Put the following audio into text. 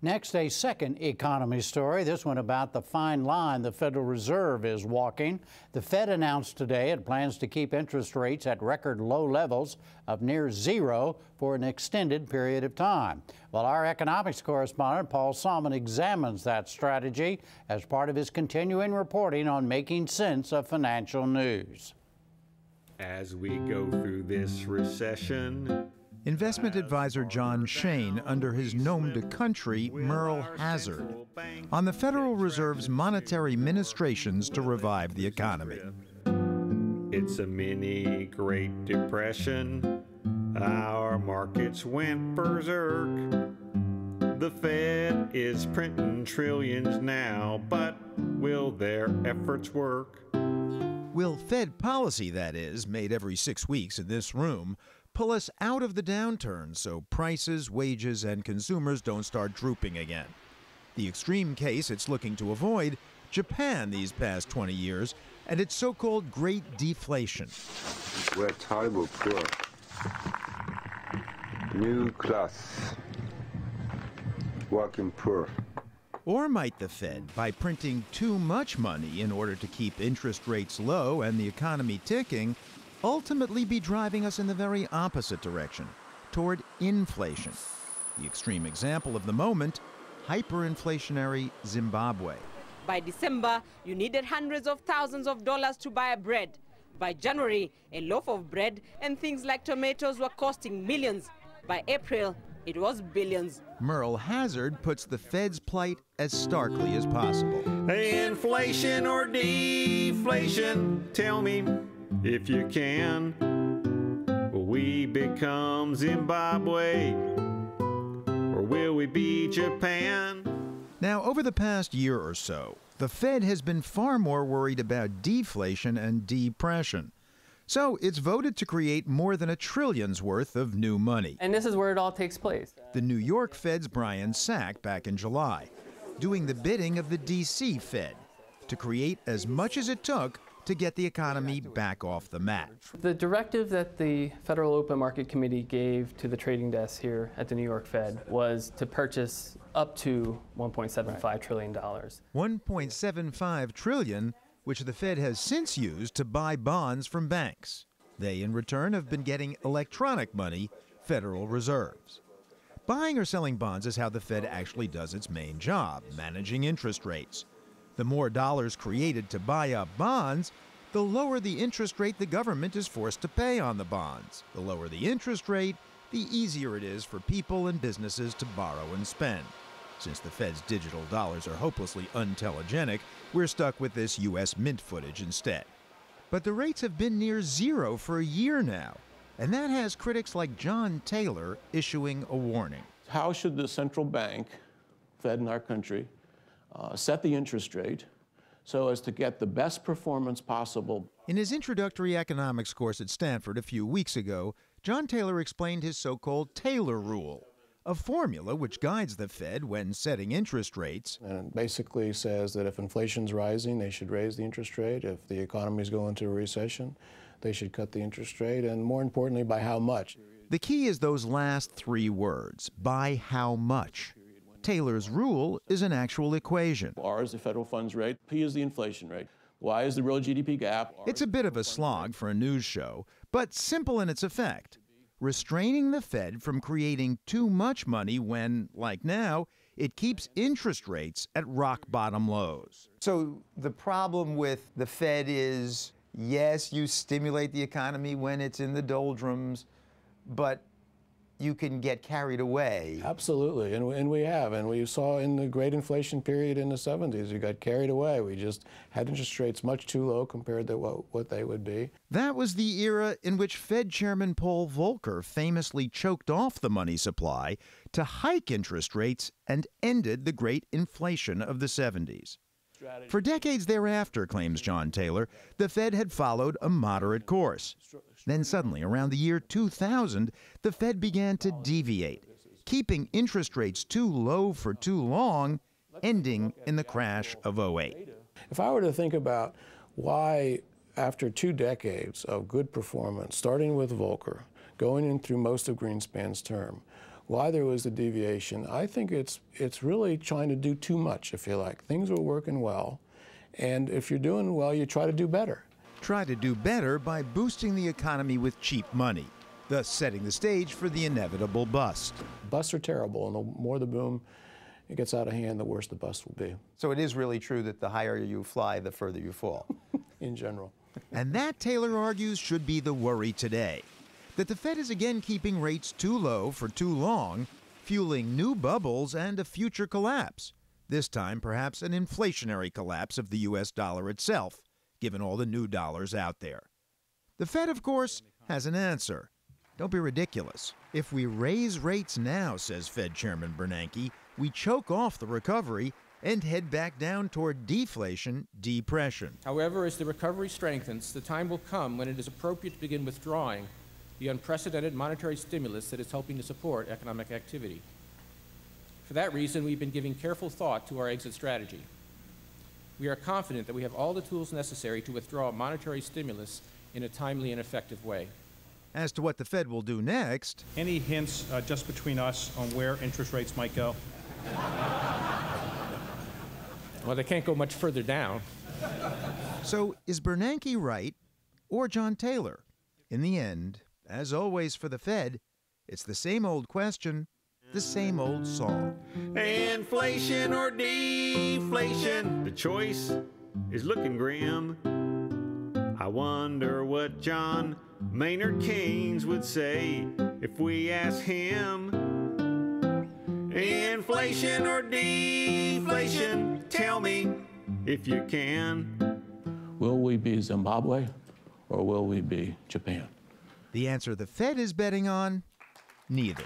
Next, a second economy story, this one about the fine line the Federal Reserve is walking. The Fed announced today it plans to keep interest rates at record low levels of near zero for an extended period of time. Well, our economics correspondent, Paul Solman, examines that strategy as part of his continuing reporting on making sense of financial news. As we go through this recession, investment advisor John Shane under his nom de country, Merle Hazard, on the Federal Reserve's monetary ministrations to revive the economy. It's a mini Great Depression. Our markets went berserk. The Fed is printing trillions now, but will their efforts work? Will Fed policy, that is, made every 6 weeks in this room, pull us out of the downturn so prices, wages, and consumers don't start drooping again? The extreme case it's looking to avoid, Japan these past 20 years, and its so-called Great Deflation. We're terrible poor. New class. Working poor. Or might the Fed, by printing too much money in order to keep interest rates low and the economy ticking, ultimately be driving us in the very opposite direction, toward inflation? The extreme example of the moment, hyperinflationary Zimbabwe. By December, you needed hundreds of thousands of dollars to buy a bread. By January, a loaf of bread and things like tomatoes were costing millions. By April, it was billions. Merle Hazard puts the Fed's plight as starkly as possible. Inflation or deflation, tell me if you can. Will we become Zimbabwe, or will we be Japan? Now, over the past year or so, the Fed has been far more worried about deflation and depression. So it's voted to create more than $1 trillion worth of new money. And this is where it all takes place. The New York Fed's Brian Sack back in July, doing the bidding of the D.C. Fed to create as much as it took to get the economy back off the mat. The directive that the Federal Open Market Committee gave to the trading desk here at the New York Fed was to purchase up to $1.75 trillion. $1.75 trillion, which the Fed has since used to buy bonds from banks. They, in return, have been getting electronic money, Federal Reserves. Buying or selling bonds is how the Fed actually does its main job, managing interest rates. The more dollars created to buy up bonds, the lower the interest rate the government is forced to pay on the bonds. The lower the interest rate, the easier it is for people and businesses to borrow and spend. Since the Fed's digital dollars are hopelessly untelegenic, we're stuck with this U.S. mint footage instead. But the rates have been near zero for a year now, and that has critics like John Taylor issuing a warning. How should the central bank, Fed in our country, set the interest rate so as to get the best performance possible? In his introductory economics course at Stanford a few weeks ago, John Taylor explained his so-called Taylor rule, a formula which guides the Fed when setting interest rates. And it basically says that if inflation's rising, they should raise the interest rate. If the economy's going into a recession, they should cut the interest rate, and more importantly, by how much. The key is those last 3 words, by how much. Taylor's rule is an actual equation. R is the federal funds rate, P is the inflation rate, Y is the real GDP gap. It's a bit of a slog for a news show, but simple in its effect. Restraining the Fed from creating too much money when, like now, it keeps interest rates at rock-bottom lows. So the problem with the Fed is, yes, you stimulate the economy when it's in the doldrums, but you can get carried away. Absolutely, and we have. And we saw in the great inflation period in the 70s, we got carried away. We just had interest rates much too low compared to what they would be. That was the era in which Fed Chairman Paul Volcker famously choked off the money supply to hike interest rates and ended the great inflation of the 70s. For decades thereafter, claims John Taylor, the Fed had followed a moderate course. Then suddenly, around the year 2000, the Fed began to deviate, keeping interest rates too low for too long, ending in the crash of '08. If I were to think about why, after 2 decades of good performance, starting with Volcker, going in through most of Greenspan's term, why there was the deviation. I think it's really trying to do too much, if you like. Things were working well, and if you're doing well, you try to do better. Try to do better by boosting the economy with cheap money, thus setting the stage for the inevitable bust. Busts are terrible, and the more the boom it gets out of hand, the worse the bust will be. So it is really true that the higher you fly, the further you fall. In general. And that, Taylor argues, should be the worry today, that the Fed is again keeping rates too low for too long, fueling new bubbles and a future collapse, this time perhaps an inflationary collapse of the U.S. dollar itself, given all the new dollars out there. The Fed, of course, has an answer. Don't be ridiculous. If we raise rates now, says Fed Chairman Bernanke, we choke off the recovery and head back down toward deflation, depression. However, as the recovery strengthens, the time will come when it is appropriate to begin withdrawing the unprecedented monetary stimulus that is helping to support economic activity. For that reason, we've been giving careful thought to our exit strategy. We are confident that we have all the tools necessary to withdraw monetary stimulus in a timely and effective way. As to what the Fed will do next, any hints just between us on where interest rates might go? Well, they can't go much further down. So is Bernanke right or John Taylor? In the end, as always for the Fed, it's the same old question, the same old song. Inflation or deflation, the choice is looking grim. I wonder what John Maynard Keynes would say if we asked him. Inflation or deflation, tell me if you can. Will we be Zimbabwe or will we be Japan? The answer the Fed is betting on, neither.